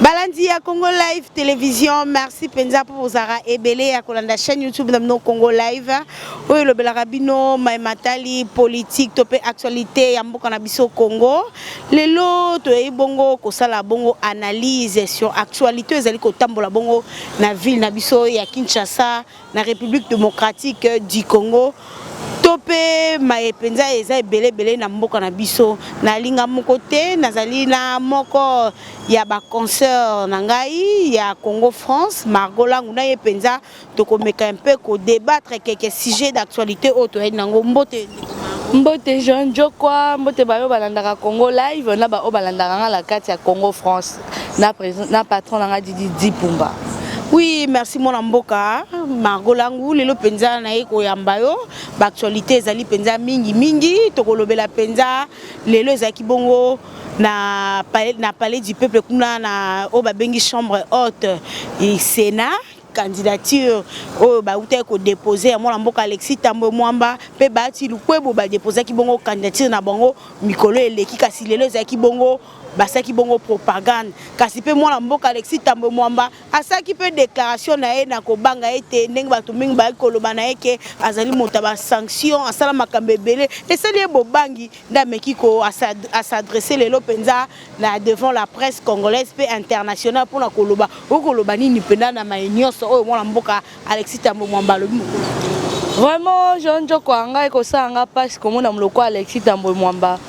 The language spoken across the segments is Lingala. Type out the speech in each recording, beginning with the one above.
Balandi à Congo Live Télévision, merci Penza pour vos ara ebele à la chaîne YouTube de Congo Live. Oui, le Belarabino, Matali, politique, topé actualité, Yambo Kanabiso Congo. Les lots, bongo, kosala bongo analyse sur actualité, zali ko tambola bongo na ville Nabiso ya Kinshasa, na République démocratique du Congo. Topé mayepenza eza ebele na mboka na biso na linga moko te nazali na moko ya ba concert na ngai ya Congo France Margot Langu na yepenza tokomeka un peu ko débattre quelques sujets d'actualité auto nango mbote Jean Jokwa mbote bayo balandaka Congo Live na ba o balandaka la kati ya Congo France na patron na Didi Dipumba. Oui, merci mon amboka. Margot Langu, lelo penza na eko yambayo. Actualité ezali penza mingi. Tokolobela penza lelo ezaki bongo na palais du peuple kuna na o babengi chambre haute et Sénat. Candidature au baouté ko déposer à mon mboka Alexis Tambwe Mwamba pe bati lukwebo ba déposer ki bongo candidature na bongo mikolo eleki kasi lelo ezaki bongo basaki bongo propagande kasi pe mwana mboka Alexis Tambwe Mwamba asaki pe déclaration na ye na kobanga ete ndenge bato mingi ba koloba na eke azali mota ba sanction asala makambe ebele esali bobangi ndameki ko s'adresser lelo penza na devant la presse congolaise pe internationale pour na koloba okoloba nini penda na maenyoso oyo mwana mboka Alexis Tambwe Mwamba lobi mokolo. Vraiment Jean Jokwa ngai ko sanga passe comme na mloko Alexis Tambwe Mwamba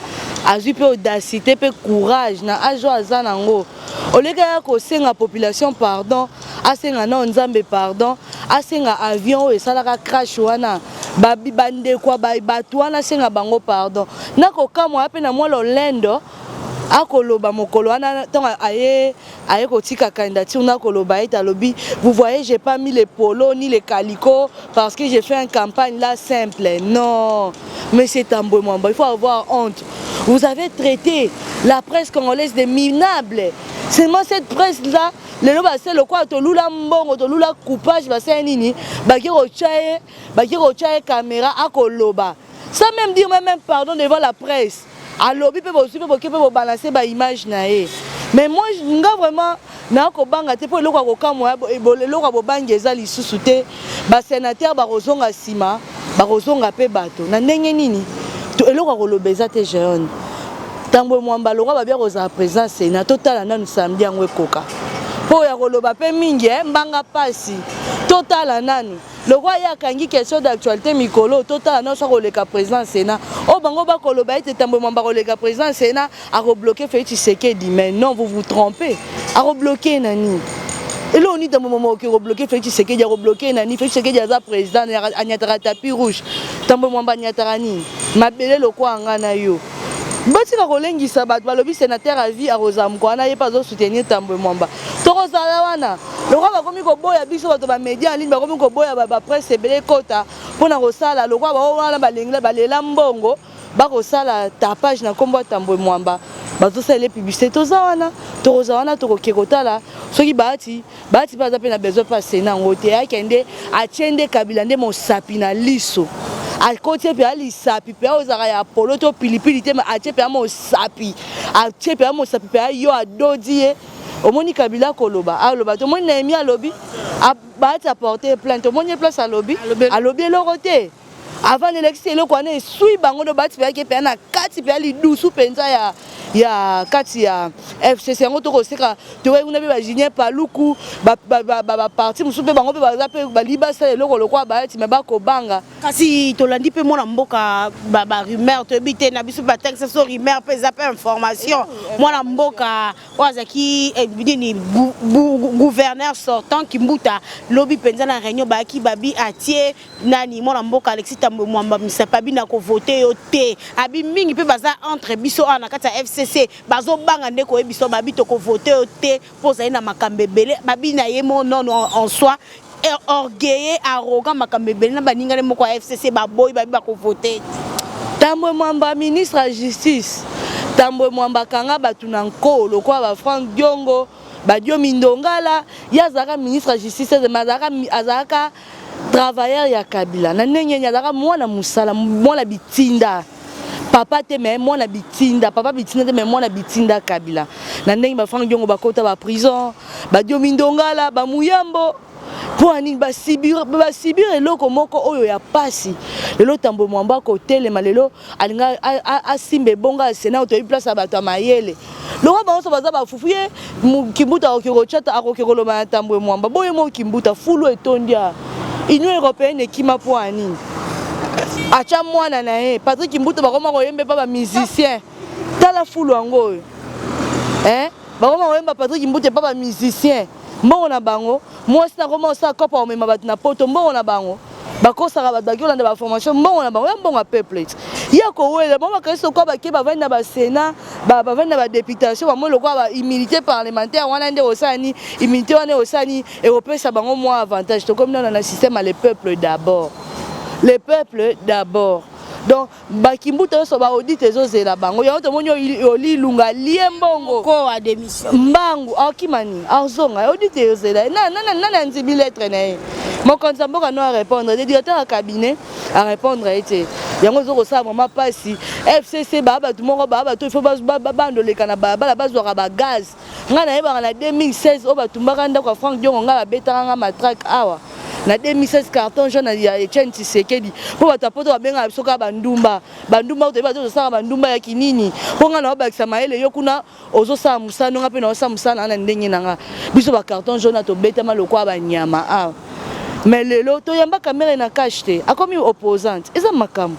azui pe audacité pe courage na ajo azanango olega ko senga population pardon asenga na nzambe pardon asenga avion et salaka crash wana babi bande kwa bato wana senga bango pardon nako kamwa pe na mwalo lendo akoloba mokolo wana tant aye kotika candidature na koloba eta lobi vous voyez j'ai pas mis les polos ni les calicots parce que j'ai fait une campagne là simple non mais c'est Tambwe Mwamba il faut avoir honte. Vous avez traité la presse congolaise de minable. Seulement cette presse-là, le loba c'est le quoi tolula mbongo tolula coupage ba c'est nini bakiro chaye caméra akoloba. Sans même dire même pardon devant la presse. À lobby peut vous balancer ba image naé. Mais moi nga vraiment na ko banga te po lokwa ko kamwa le lokwa bo bangeza lisusu te ba sénateur ba rozonga sima ba rozonga pe bato na ndenge nini to eloko ko lobeza te jeune Tambwe Mwamba lokwa ba bia ko za présence na total na nous samedi yango ekoka po ya ko loba pe mingi mbanga pasi total nanu lokwa ya kangi question d'actualité mikolo total na so ko leka présence na o bango ba ko loba ete Tambwe Mwamba ko leka présence na a rebloquer Félix Tshisekedi mais non vous vous trompez a rebloquer nani. Et là on dit dans le moment où on bloqué Félix Tshisekedi a rebloqué nani Félix Tshisekedi a président a nyatara tapis rouge Tambwe Mwamba nyatarani mabele lokwa ngana yo batika kolengisa bato balobi sénateur à vie à Rosamko ana ye pas soutenir Tambwe Mwamba tokozala wana lokwa bakomi koboya biso bato ba média en ligne bakomi koboya ba presse ebele kota pona kosala lokwa ba wana balengela balela mbongo bakosala tapage na kombo Tambwe Mwamba bazosala les publicités tozawana tokokekotala soki bati baza pe na besoin passer na ngote akende atiende kabila nde mosapi na liso akotie pe ali sapi pe ozaka ya polo to pilipili te ma atie pe mosapi pe yo adodie omoni kabila koloba aloba to moni na emi alobi bati apporter plainte omoni place alobi eloko te avant l'élection eloko wana esui bango do bati pe na kati pe ali dusu penza ya kati ya FCC yango to koseka to nguna be ba Julien Paluku ba parti musu pe bango pe baza pe baliba sa eloko lokwa ba ti me ba ko banga kasi tolandi pe mona mboka ba rumeur to bité na biso ba texte so rumeur pe za pe information mona mboka wazaki ni gouverneur sortant Kimbuta lobi penza na réunion ba ki babi atie nani mona mboka Alexis Tambwe Mwamba misa bina ko voter yo te abi mingi pe baza entre biso na kati ya FCC bazo banga ndeko ebiso babi to ko voter te poza na makambe belé babi na yemo non en soi orgueilleux arrogant makambe belé na baninga moko ya FCC baboy babi ba ko voter. Tambwe Mwamba ministre de justice Tambwe Mwamba kanga batuna nkolo kwa ba Frank Diongo badio Mindongala yazaka ministre de justice de mazaka azaka travailleur ya Kabila na ndenge yazaka mwana musala mwana bitinda papa te mais moi na bitinda papa bitinda te mais moi na bitinda Kabila na ndenge ba Frank Diongo bakota ba prison ba Diomindongala ba Muyambo po ani ba sibir eloko moko oyo ya pasi lelo tambo mwamba ko telema lelo alinga asimbe bonga sena otoyi place abato mayele loko bango baza ba fufuye kimbuta okiro chata akokiro lo ba tambo mwamba boye mo kimbuta fulu etondia Union européenne kima po ani acha mwana na ye Patrick Kimbuta bakoma koyembe pa ba musicien tala fulu yango bakoma koyemba Patrick Kimbuta pa ba musicien mbongo na bango mwasi na koma osa kopa omema bato na poto mbongo na bango bakosaka bato bakiolanda ba formation mbongo na bango ya mbongo ya peuple ya kowela bango bakaliso kwa bake bavandi na basena bavandi na badeputation bamoi lokwa ba immunité parlementaire wana nde osani immunité wana osani ekopesa bango mwa avantage tokomi nano na système le peuple d'abord. Le peuple d'abord. Donc, bakimbuta so ba audit ezozela bango. Ya to monyo oli lunga liembongo ko a démission. Mbangu akimani azonga audit ezozela. Na nzibi lettre na ye. Mon conseiller mboka no répondre, le directeur à cabinet à répondre été. Yango zo ko sa vraiment pasi. FCC ba tout moko ba to il faut ba ndoleka na ba base ba gaz. Ngana yeba na 2016 o ba tumbaka ndako Frank Diongo nga betanga matraque awa. Na 2016 carton jaune ya Etienne Tshisekedi po batapoto babenga bisoka bandumba otoyeba te ozosala bandumba ya kinini mpo nga na obakisa mayele yo kuna ozosala mosano nga mpe na osala mosala na ndenge na nga biso bacarton jaune tobetama lokwa banyama awa mais lelo toyamba kamera na cache te akomi opposante eza makambo.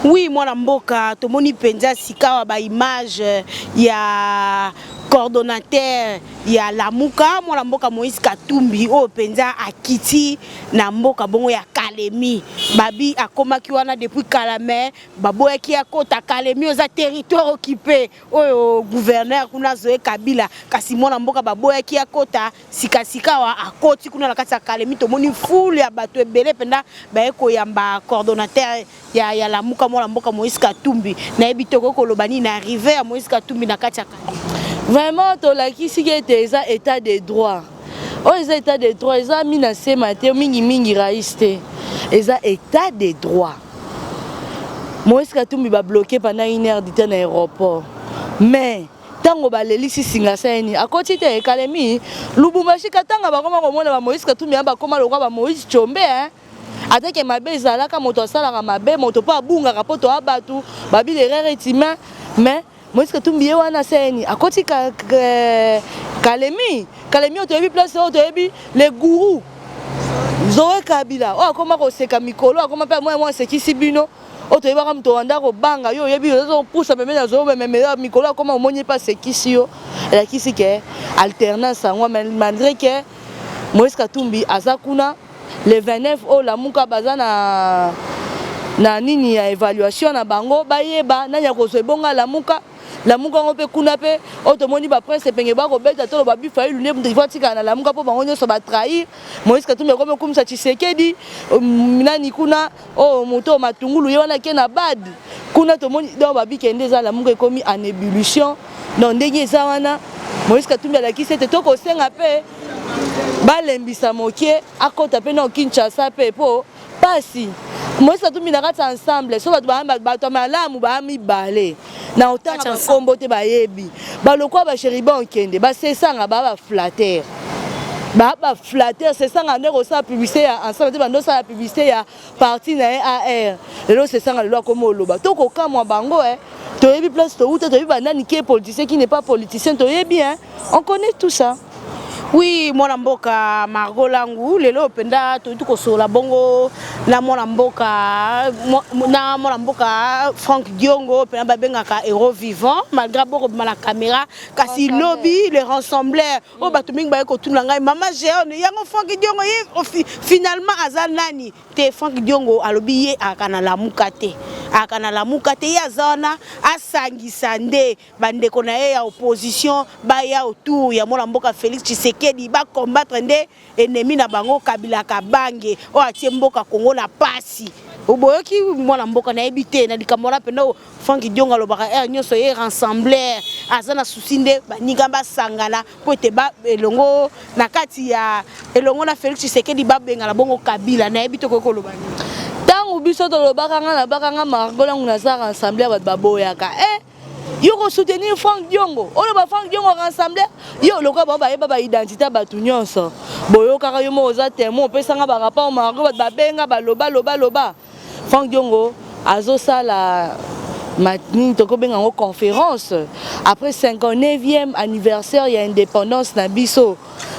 Oui, mwana mboka tomoni penza sikawa ba image ya coordonnateur ya Lamuka mwana mboka Moïse Katumbi o penza akiti na mboka bongo ya Kalemi babi akomaki wana depuis Kalame baboyaki akota Kalemi oza territoire occupé oyo gouverneur kuna Zoé Kabila kasi mwana mboka baboyaki akota sikawa akoti kuna na kati ya Kalemi tomoni foule ya bato ebele penda baeko yamba coordonnateur ya Lamuka mwana mboka Moïse Katumbi na ebitoko kolobani na arrivé ya Moïse Katumbi na kati ya Kalemi. Vraiment, tolakisi ki ete eza état de droit. Oh, eza état de droit, eza mina sema te mingi raiste. Eza état de droit. Moïse Katumbi ba bloqué pendant 1 heure de temps à l'aéroport. Mais tango ba lelisi singa seni akoti te Kalemi Lubumbashi katanga ba koma komona ba Moïse Katumbi ba koma lokwa ba Moïse Chombe atake mabe ezalaka moto asalaka mabe moto pa bunga poto abatu babi les rare etima mais Moïse Katumbi wana seni akoti Kalemi otoyebi place otoyebi les gourous Zoé Kabila o akoma koseka mikolo akoma pe moi sekisi bino otoyeba mto wanda ko banga yo yebi ozo pousa meme na zo meme mikolo akoma omoni pa sekisi yo la kisi ke alternance ngwa malgré que Moïse Katumbi azakuna le 29 o Lamuka bazana na nini ya évaluation na bango bayeba nanya kozebonga Lamuka ngope kuna pe otomoni ba prince penge ba ko beta tolo ba bifa ilune mtu ifatika na Lamuka po bango nyoso ba trahir Moïse Katumbi comme kumsa Tshisekedi nani kuna o moto matungulu yona ke na bad kuna tomoni do ba bikende za Lamuka ekomi en ébullition non ndenge za wana Moïse Katumbi alakisi te toko senga pe balembisa mokie akota pe na Kinshasa pe po pasi Moïse Katumbi na kati ensemble so bato malamu ba mi balé na otanga kombo te bayebi balokwa ba cheriba okende ba sesanga ba flatter c'est ça ngandeko sa publicité ya ensemble te bando sa publicité ya parti na AR lelo c'est ça ngalo comme oloba toko kamwa bango toyebi place to uta toyebi bandani qui est politicien qui n'est pas politicien toyebi on connaît tout ça. Oui, mwana mboka Margot Langu lelo penda tuko sola bongo na mwana mboka Frank Diongo penda babengaka héros vivant malgré boko la caméra kasi lobby les rassembleurs o bato mingi ba ko tuna ngai mama Jeone yango Frank Diongo finalement azal nani te Frank Diongo alobi ye akana Lamuka te ya zona asangisa nde bandeko na ye ya opposition ba ya autour ya mwana mboka Félix Tshisekedi ba combattre nde ennemi na bango Kabila Kabange o atie mboka Kongo na pasi oboyoki mwana mboka na ebite na likamora penda Frank Diongo lobaka nyonso ye rassembler azana souci nde baninga basangana po ete ba elongo na kati ya elongo na Félix Tshisekedi ba benga na bongo Kabila na ebite ko lobani tangu biso to lobaka nga na bakanga Margot Langu na za rassembler ba baboyaka yo ko soutenir Franck Diongo oyo ba Franck Diongo rassembler yo lokwa ba identité ba tunyonso boyo kaka yo mo oza témoin opesanga ba rapport margo ba benga ba loba Franck Diongo azosala maintenant tokobenga ngo conférence après 59e anniversaire ya indépendance na biso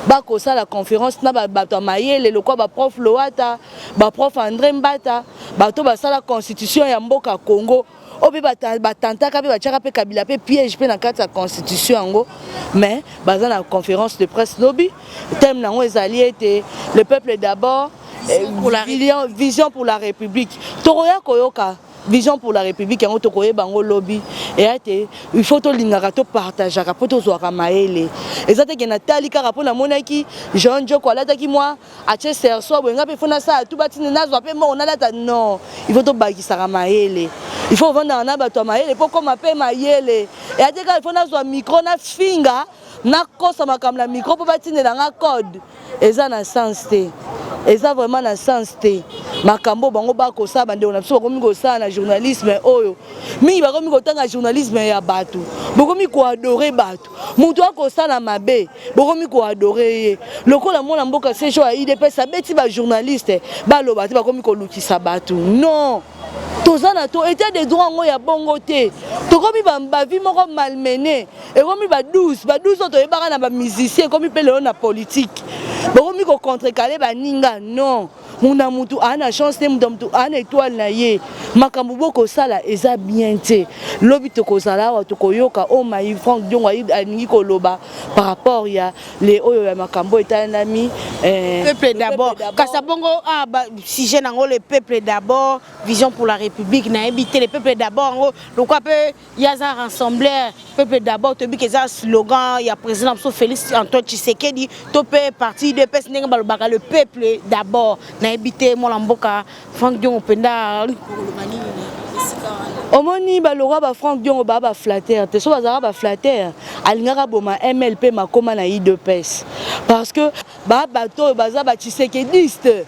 bako ça la conférence na bato mayele lokwa ba prof Loata ba prof André Mbata bato ba sala constitution ya mboka Congo obi batantaka pe bachaka pe Kabila pe piège pe na kati ya constitution yango mais baza na conférence de presse lobby thème nango ezali ete le peuple d'abord vision pour la république toroya koyoka vision pour la république yango tokoye bango lobby et ate il faut to lingaka to partager ka poto zwa maele ezate ke na tali kaka pona monaki Jean Joko alata ki moi a Chester so benga pe fona sa tout batine nazwa pe mo onalata non il faut to bakisa ka maele il faut vendre na bato maele pour comme pe maele et ate ka il faut nazwa micro na finga na kosa makamla micro po batine na code eza na sens te eza vraiment na sens te makambo bango bako sa bande on a biso bakomi ko sa na journalisme oyo mingi bakomi ko tanga journalisme ya bato bakomi ko adorer bato mutu ako sa na mabe bakomi ko adorer ye lokola mona mboka sejo ya IDPS abeti ba journaliste baloba te bakomi ko lukisa bato non tozana to état de droit ngo ya bongo te tokomi ba vie moko malmené et komi ba 12 to ebaka na ba musicien komi pe leo na politique bakomi ko contrecaler ba ninga non muna mutu ana chance te mutu ana étoile na ye makambo boko sala eza bien te lobi to kozala wa to koyoka o mai Franck Diongo aningi ko loba par rapport ya les oyo ya makambo etanami peuple d'abord kasabongo sujet nango le peuple d'abord vision pour la république na éviter le peuple d'abord ngo lokwa pe yaza rassembler peuple d'abord to bi keza slogan ya président Félix Antoine Tshisekedi to pe parti de PES nenga balobaka le peuple d'abord na éviter mon lamboka Franck Diongo penda omoni balora ba Franck Diongo ba flatter te so bazara ba flatter alingaka boma MLP makoma na IDPS parce que bato baza ba Tshisekediste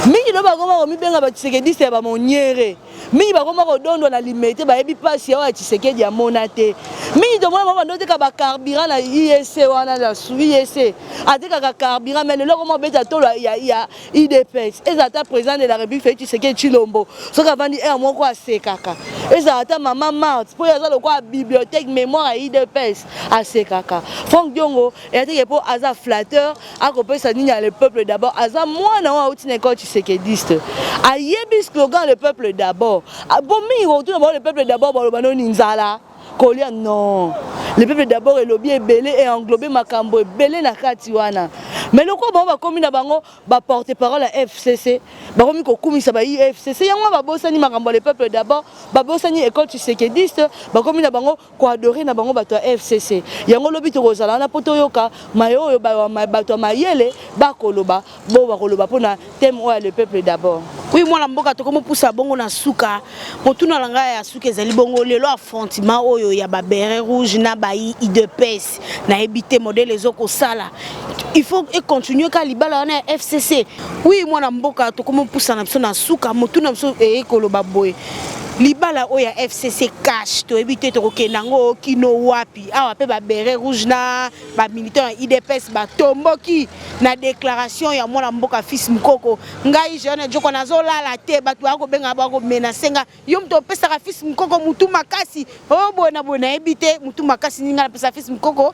mingi do bakoma komi benga ba Tshisekediste ba moniere mingi bakoma kodondo na limité ba yebi pasi ya Tshisekedi ya monate mingi to mona mama ndote ka ba carburant na IEC wana la IEC ateka ka carburant mais le comment beta tolo ya IDPS ezata président de la République Félix Tshisekedi Tshilombo soka vandi moko asekaka ezata mama Marthe po yaza lokwa bibliothèque mémoire ya IDPS asekaka Franck Diongo eteke po aza flatteur akopesa nini ya le peuple d'abord aza mwana wa uti na école Tshisekediste ayebi slogan le peuple d'abord bon mingi retourne le peuple d'abord balobano ninzala kolia non le peuple d'abord est lobby belé et englobé makambo belé na kati wana mais le quoi ba komi na bango ba porte parole à FCC ba komi ko kumisa ba IFCC yango ba bosani makambo le peuple d'abord ba bosani école Tshisekediste ba komi na bango ko adorer na bango bato FCC yango lobi to kozala na poto yoka mayo ba bato mayele ba koloba bo ba koloba pona thème o le peuple d'abord. Oui, moi, je suis poussa bongo na suka. Motuna langa ya suka ezali bongo lelo affrontement oyo ya ba beret rouge na ba IDPS na ebité modèle ezoko sala. Il faut continuer ka libala na FCC. Oui, moi na mboka to komo poussa na biso na suka motuna biso ekoloba boy. Libala oya FCC cash to éviter to kenango kino wapi awa pe ba beret rouge na ba militant IDPS ba tomboki na déclaration ya mwana mboka fils mukoko ngai jeune joko nazola la te batu ako benga ba ko menacenga yo mto pesa ka fils mukoko mutu makasi o bona bona éviter mutu makasi ninga na pesa fils mukoko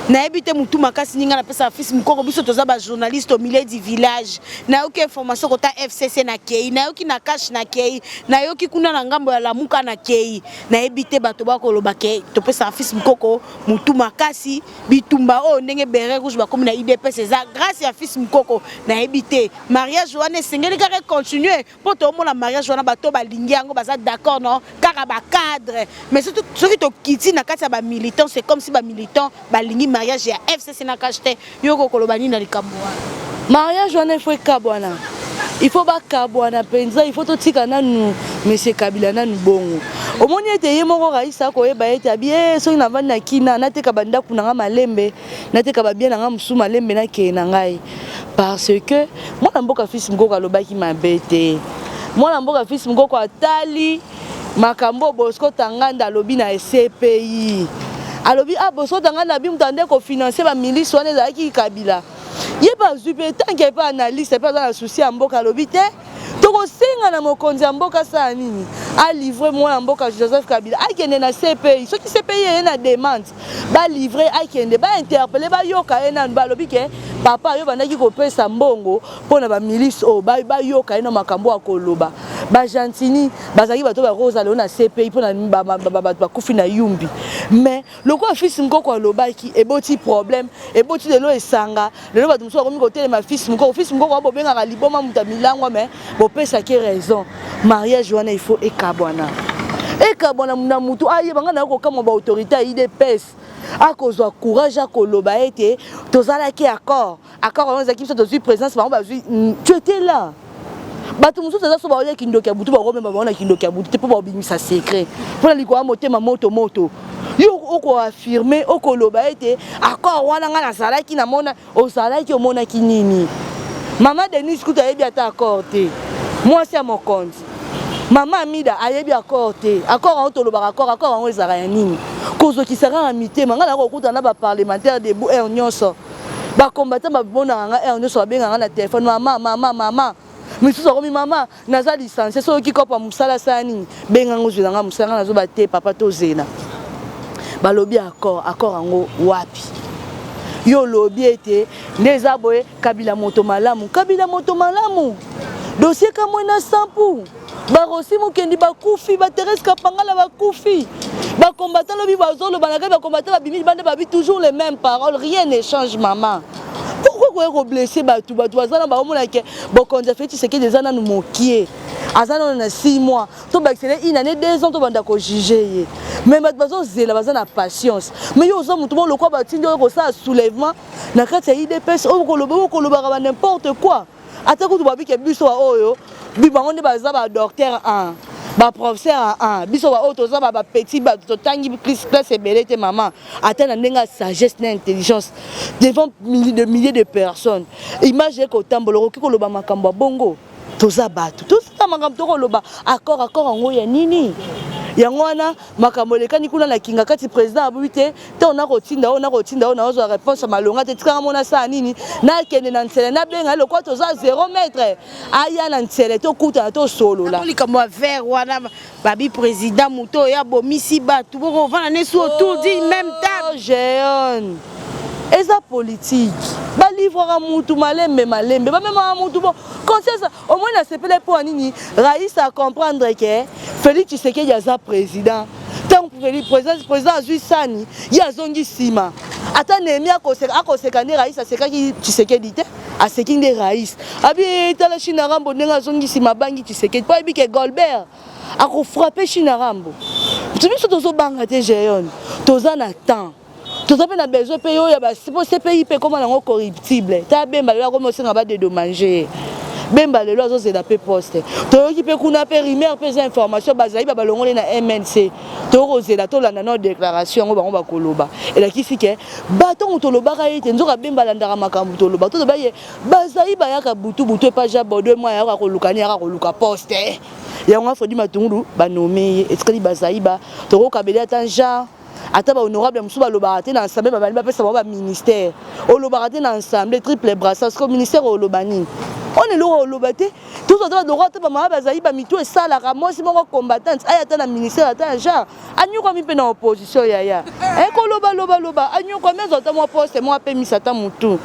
na ebité mutu makasi ninga na pesa fils mukoko biso toza ba journaliste au milieu du village na yoki information kota FCC na kei na yoki na cash na kei na yoki kuna na ngambo ya lamuka na kei na ebité bato ba koloba ke to pesa fils mukoko mutu makasi bitumba o ndenge beret rouge ba komi na IDPS eza grâce ya fils mukoko na ebité mariage wana sengeli ka continuer pour to mona mariage wana bato ba lingi yango baza d'accord non kaka ba cadre mais surtout soki to kiti na kati ya ba militant c'est comme si ba militant ba lingi mariage ya FCC na kachete yoko kolobani na likabwa mariage wana il faut kabwana il faut ba kabwana penza il faut to tika nanu monsieur Kabila nanu bongo omoni ete ye moko raisa ko yeba ete abie so na vanda kina na teka banda kunanga malembe na teka ba bien nga musu malembe na ke na ngai parce que moi na mboka fils mukoko alobaki mabete moi na mboka fils mukoko atali makambo Bosco Tanganda alobi na CPI alobi Bosco Tanganda bi mutande ko financer ba milice wana ezalaki Kabila ye ba zupe tant qu'il pas analyste pas dans la souci ya mboka alobi te tokosenga na mokonzi ya mboka sa nini a livrer moi ya mboka Joseph Kabila akende na CPI soki CPI ye na demande ba livrer akende ba interpeller ba yoka ye na balobi ke papa yo bandaki kopesa mbongo pona ba milice o ba yoka ye na makambo akoloba ba gentini bazaki bato ba rosa le na CPI pona ba kufi na yumbi mais loko fils mkoko alobaki eboti problème eboti lelo esanga lelo bato muso komi kotelema ma fils mkoko abobenga ka liboma muta milangwa mais bopesa ke raison mariage wana il faut ekabwana muna mutu ayebanga na kokama ba autorité ya IDPS akozwa courage akoloba ete tozalaki accord on ezaki biso tozwi présence bango bazwi tu étais là bato mususu eza so baolia kindoki ya butu bakomema baona kindoki ya butu te mpo babimisa secret mpona likoya motema moto yo okoaffirme okoloba ete accord wana nga nazalaki namona ozalaki omonaki nini mama Denise kuta ayebi ata accord te mwasi ya mokonzi mama Amida ayebi accord te accord yango tolobaka accord yango ezalaka ya nini kozokisaka na mitema nga nakokuta na baparlementaire debu air nyonso bakombatant babonaka nga air nyonso babengaka na telefone mama misusu akomi mama naza licencie soki kopa mosala sa nini bengango zwelanga mosala nga nazoba te papa tozela balobi accord yango wapi yo lobi ete nde eza boye Kabila moto malamu dossier kamwe na sampu barosi mokendi bakufi baterese kapangala bakufi bakombatant lobi bazoloba na kaka bakombatant babimi bande babi toujours les mêmes paroles rien ne change maman pourquoi ko blesser bato bazana baomona ke bokonza feti seke déjà nanu mokie azana na 6 mois to baxele une année 2 ans to banda ko juger ye mais bato bazozela bazana patience mais yo zo mutu lo kwa batindi ko sa soulèvement na kati ya IDPS okoloba ba n'importe quoi ata ko to babi ke biso wa oyo bibango ne baza ba docteur 1 ba professeur 1 biso wa oyo toza ba petit ba totangi classe ebele te maman ata na ndenga sagesse na intelligence devant milliers de personnes image ko tambolo ko loba makambo bongo toza bato toza makambo to ko loba accord yango ya nini yango wana makambo lekani kuna na kinga kati président abute te on a kotinda na ozo réponse malonga te tika mona sa nini na kende na nsele na benga le quoi toza 0 mètre aya na nsele to kuta to solo la likambo vert wana babi président muto ya bomisi batu boko vana nesu autour du même table jeune eza politique ba livre à mutu malembe ba même mutu bon conscience au moins na sepele pour nini Raïs à comprendre que Félix Tshisekedi est président tant que président azui sani ya zongi sima ata nemi akoseka ne Raïs asekaki Tshisekedi te aseki nde Raïs abi tala China Rambo ndenga zongi sima bangi Tshisekedi pa bi ke Golbert ako frapper China Rambo tu biso tozo banga te jeune toza na temps toza pe na besoin pe yo ya ba CPI pe comme nango corruptible ta bemba lelo comme osenga ba dédommager bemba lelo azozela pe poste toyoki pe kuna pe rimer pe za information bazali ba balongole na MNC tokozela tolanda na déclaration ngo bango bakoloba elakisi ke bato tolobaka ete nzoka bemba landaka makambo toloba toloba ye bazali bayaka butu pa jabo 2 mois yaka kolukani yaka koluka poste yango afodi matungulu banomeye etikali bazali ba tokokabela tan genre ata ba honorable musuba lobaka te na ensemble babali bapesa ba ministère olobaka te na ensemble triple brassard ko ministère olobani on est là oloba te tout ça doit droit ba mama bazali ba mitu esala ka moi si moko combattante aya ta na ministère ata genre anyu ko mi pe na opposition yaya ko loba anyu ko mezo ta mo poste mo apemisa ta mutu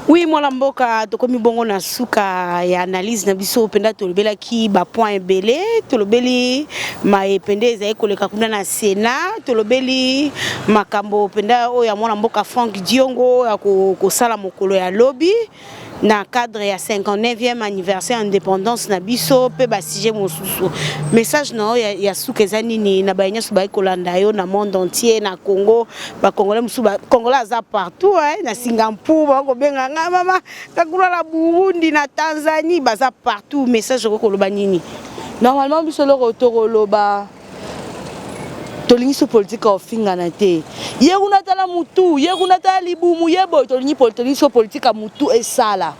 oui mwana mboka tokomi bongo na suka ya analyse na biso penda tolobelaki ba point ebele tolobeli ma epende ezali koleka kuna na Sénat tolobeli makambo penda oyo ya mwana mboka Frank Diongo ya kosala mokolo ya lobby na cadre ya 59e anniversaire indépendance na biso pe ba sujet mosusu message na ya suka ezani ni na ba nyaso ba kolanda yo na monde entier na Congo ba congolais musu ba congolais za partout na Singapour ba ko benga nga mama kakula la Burundi na Tanzanie baza partout message ko loba nini normalement biso lo rotoro loba tolingi so politique ofinga na te yekuna tala mutu yekuna tala libumu yebo tolingi so politique mutu esala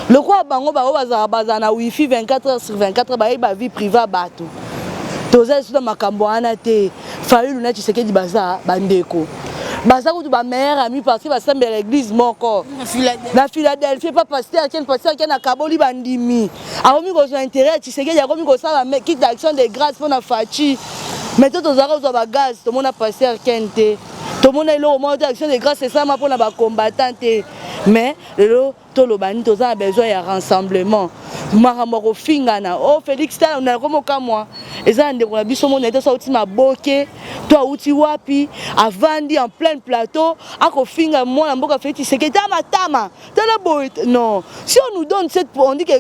le quoi bango ba baza na wifi 24 heures sur 24 ba vie privée bato toza sous makambo ana te Fayulu na Tshisekedi baza bandeko baza kutu ba meilleur ami parce que basambela l'église moko na Philadelphie pas pasteur qui na kaboli bandimi akomi kozwa intérêt Tshisekedi akomi kosala kit d'action de grâce pour na Fachi mais tout aux arrêts ba gaz tout monde a pasteur kente tout monde est là au moment d'action de grâce c'est ça ma pour na ba combattant mais le tout le bani tous a besoin de rassemblement makambo ko fingana oh Félix ta on a comme moi eza ndeko na biso mo nete sauti maboke toi uti wapi avandi en plein plateau ako finga moi na mboka Félix c'est que tama non si on nous donne cette on dit que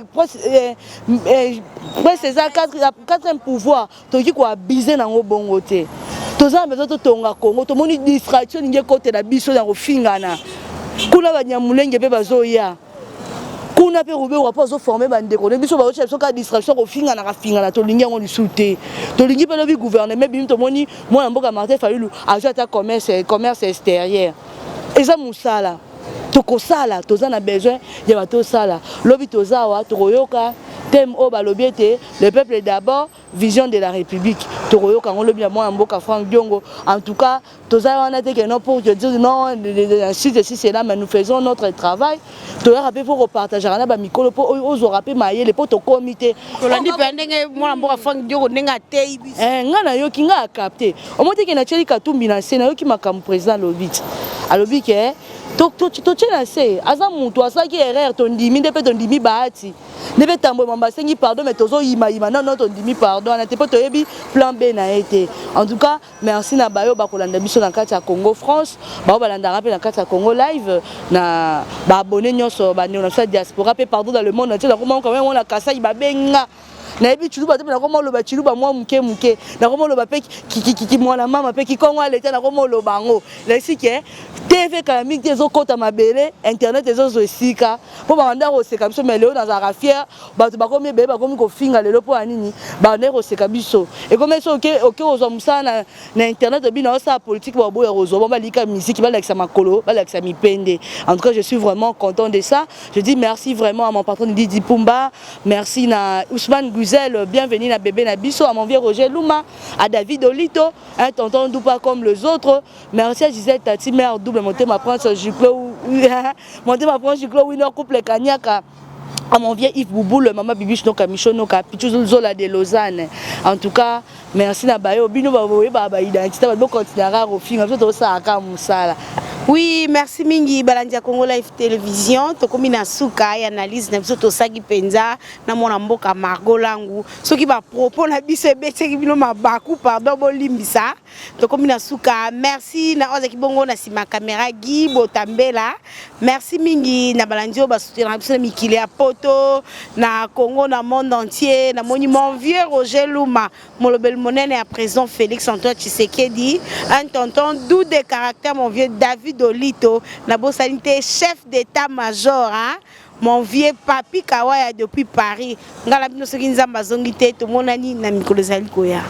c'est ça quatrième pouvoir to ki ko abuser na ngobongo te toza besoin to tonga Congo to moni distraction nge côté na biso na ko fingana kuna banyamulenge pe bazoya kuna pe robe wa pas former bandeko ne biso ba chef so ka distraction ko finga na to lingi ngo lisute to lingi pe le gouvernement bim to moni moi na mboka Martin Fayulu ajo ata commerce extérieur eza musala to ko sala toza na besoin ya bato sala lobi toza wa to koyoka thème au balobiete le peuple d'abord vision de la République to koyoka ngo lobi ya moi mboka Franck Diongo en tout cas toza wana te que non pour dire non si c'est là mais nous faisons notre travail to rappeler pour repartager na ba mikolo po ozo rappeler maye le poto comité to landi pendenge moi mboka Franck Diongo nenga te ngana yo kinga capter au moins que na Thierry Katumbi na sena yo ki makam président lobit alobi ke to tchena se aza mutu asaki erreur to ndimi nde pe to ndimi baati nde pe tambo mamba sengi pardon mais tozo ima non to ndimi pardon na te pe to yebi plan B na été en tout cas merci na bayo ba kolanda biso na kati ya Congo France ba balanda rappeler na kati ya Congo live na ba abonné nyonso ba néo na sa diaspora pe pardon dans le monde entier na comment quand même on a Kasai ba benga na yebi chiluba te na comment lo ba chiluba moi muke na comment lo ba pe ki mwana mama pe ki Congo l'état na comment lo bango la sike TV Calamik tezo kota mabele internet tezo esika po banda ko seka biso mais leo dans la fière bato bakomi bebe bakomi ko finga lelo po anini banda ko seka biso et comme ça OK ozo musana na internet bino sa politique ba boya ozo ba lika musique ba lakisa makolo ba lakisa mipende en tout cas je suis vraiment content de ça je dis merci vraiment à mon patron Didi Pumba merci na Ousmane Guzel bienvenue na bébé na biso à mon vieux Roger Luma à David Olito un tonton pas comme les autres merci à Gisèle Tati mère double monter ma prince Juclo monter ma prince Juclo winner couple Kanyaka à mon vieux Yves Boubou le maman Bibiche no Kamicho no Kapichu Zola de Lausanne en tout cas merci na bayo bino ba identité ba continuer à refinga tout ça aka musala. Oui, merci mingi Balandia Congo Live Télévision. Tokomi na suka ya analyse na biso tosaki penza na mona mboka Margot Langu. Soki ba propos na biso ebeteki bino mabaku pardon bolimbisa. Tokomi na suka. Merci na ozaki bongo na sima caméra Guy Botambela. Merci mingi na Balandio ba soutenir na biso na mikili ya poto na Congo na monde entier na moni mon vieux Roger Luma. Molobel monene à présent Félix Antoine Tshisekedi. Un tonton doux de caractère mon vieux David Olito, na sanité chef d'état-major, hein? Mon vieux papi Kawaya depuis Paris. Ngala bino soki nzamba zongi te to monani na mikolo zali koya.